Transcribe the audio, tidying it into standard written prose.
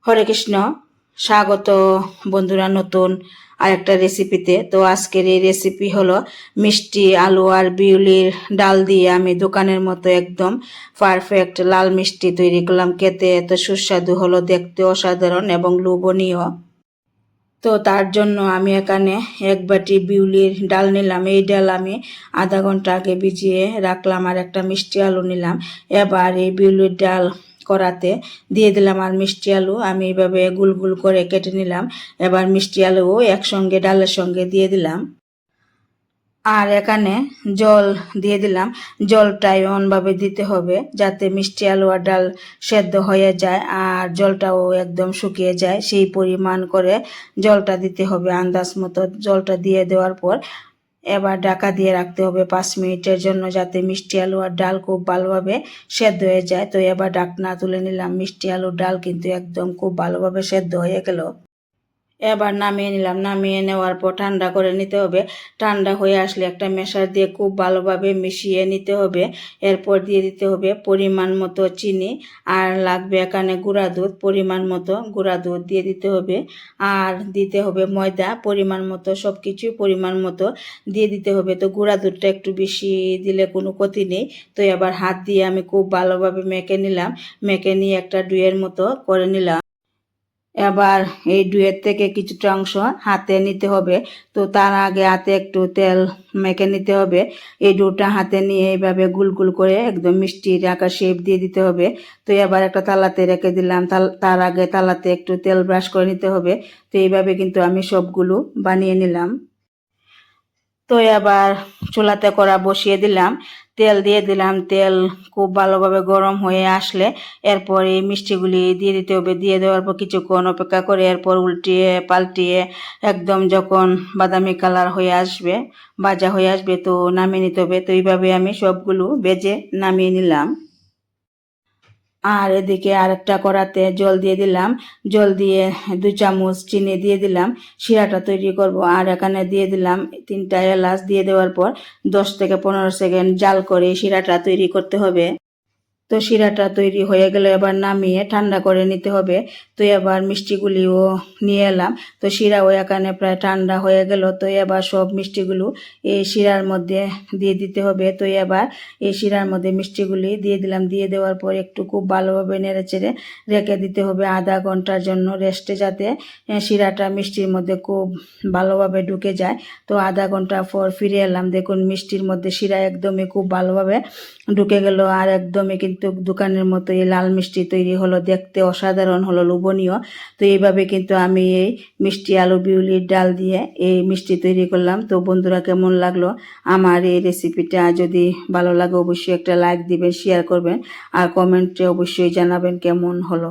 হরে কৃষ্ণ। স্বাগত বন্ধুরা নতুন আরেকটা রেসিপিতে। তো আজকের এই রেসিপি হলো মিষ্টি আলু আর বিউলির ডাল দিয়ে আমি দোকানের মতো একদম পারফেক্ট লাল মিষ্টি তৈরি করলাম। খেতে এত সুস্বাদু হলো, দেখতে অসাধারণ এবং লোভনীয়। তো তার জন্য আমি এখানে এক বাটি বিউলির ডাল নিলাম। এই ডাল আমি আধা ঘন্টা আগে ভিজিয়ে রাখলাম। আর একটা মিষ্টি আলু নিলাম। এবার এই বিউলির ডাল কড়াতে দিয়ে দিলাম আর মিষ্টি আলু আমি এইভাবে গুল গুল করে কেটে নিলাম। এবার মিষ্টি আলুও একসঙ্গে ডালের সঙ্গে দিয়ে দিলাম। আর এখানে জল দিয়ে দিলাম। জলটা এমনভাবে দিতে হবে যাতে মিষ্টি আলু আর ডাল সেদ্ধ হয়ে যায় আর জলটাও একদম শুকিয়ে যায়। সেই পরিমাণ করে জলটা দিতে হবে, আন্দাজ মতো জলটা দিয়ে দেওয়ার পর এবার ঢাকা দিয়ে রাখতে হবে 5 মিনিটের জন্য, যাতে মিষ্টি আলু আর ডাল খুব ভালোভাবে সেদ্ধ হয়ে যায়। তো এবার ঢাকনা তুলে নিলাম। মিষ্টি আলু ডাল কিন্তু একদম খুব ভালোভাবে সেদ্ধ হয়ে গেল। এবার নামিয়ে নিলাম। নামিয়ে নেওয়ার পর ঠান্ডা করে নিতে হবে। ঠান্ডা হয়ে আসলে একটা মেশার দিয়ে খুব ভালোভাবে মিশিয়ে নিতে হবে। এরপর দিয়ে দিতে হবে পরিমাণ মতো চিনি আর লাগবে এখানে গুঁড়া দুধ। পরিমাণ মতো গুঁড়া দুধ দিয়ে দিতে হবে। আর দিতে হবে ময়দা পরিমাণ মতো, সব কিছুই পরিমাণ মতো দিয়ে দিতে হবে। তো গুঁড়া দুধটা একটু বেশি দিলে কোনো ক্ষতি নেই। তো এবার হাত দিয়ে আমি খুব ভালোভাবে মেখে নিলাম। মেখে নিয়ে একটা ডুয়ের মতো করে নিলাম। এবার এই ডুয়ের থেকে কিছুটা অংশ হাতে নিতে হবে। তো তার আগে হাতে একটু তেল মেখে নিতে হবে। এই ডোটা হাতে নিয়ে এইভাবে গুল গুল করে একদম মিষ্টির আকার শেপ দিয়ে দিতে হবে। তো এবার একটা তালাতে রেখে দিলাম। তার আগে তালাতে একটু তেল ব্রাশ করে নিতে হবে। তো এইভাবে কিন্তু আমি সবগুলো বানিয়ে নিলাম। তো এবার চুলাতে কড়া বসিয়ে দিলাম। তেল দিয়ে দিলাম। তেল খুব ভালোভাবে গরম হয়ে আসলে এরপর এই মিষ্টিগুলি দিয়ে দিতে হবে। দিয়ে দেওয়ার পর কিছুক্ষণ অপেক্ষা করে এরপর উল্টিয়ে পাল্টিয়ে একদম যখন বাদামি কালার হয়ে আসবে, ভাজা হয়ে আসবে, তো নামিয়ে নিতে হবে। তো এইভাবে আমি সবগুলো ভেজে নামিয়ে নিলাম। আর এদিকে আরেকটা কড়াতে জল দিয়ে দিলাম। জল দিয়ে 2 চামচ চিনি দিয়ে দিলাম। শিরাটা তৈরি করব। আর এখানে দিয়ে দিলাম 3টা এলাচ। দিয়ে দেওয়ার পর 10 থেকে 15 সেকেন্ড জাল করে শিরাটা তৈরি করতে হবে। তো শিরাটা তৈরি হয়ে গেলে এবার নামিয়ে ঠান্ডা করে নিতে হবে। তো এবার মিষ্টিগুলিও নিয়ে এলাম। তো শিরাও এখানে প্রায় ঠান্ডা হয়ে গেল। তো এবার সব মিষ্টিগুলো এই শিরার মধ্যে দিয়ে দিতে হবে। তো এবার এই শিরার মধ্যে মিষ্টিগুলি দিয়ে দিলাম। দিয়ে দেওয়ার পর একটু খুব ভালোভাবে নেড়েচেড়ে রেখে দিতে হবে আধা ঘন্টার জন্য রেস্টে, যাতে শিরাটা মিষ্টির মধ্যে খুব ভালোভাবে ঢুকে যায়। তো আধা ঘন্টা পর ফিরে এলাম। দেখুন মিষ্টির মধ্যে শিরা একদমই খুব ভালোভাবে ঢুকে গেল। আর একদমই কিন্তু দোকানের মতো এই লাল মিষ্টি তৈরি হলো, দেখতে অসাধারণ হলো, লোভনীয়। তো এইভাবে কিন্তু আমি এই মিষ্টি আলু বিউলির ডাল দিয়ে এই মিষ্টি তৈরি করলাম। তো বন্ধুরা, কেমন লাগলো আমার এই রেসিপিটা? যদি ভালো লাগে অবশ্যই একটা লাইক দিবেন, শেয়ার করবেন আর কমেন্টে অবশ্যই জানাবেন কেমন হলো।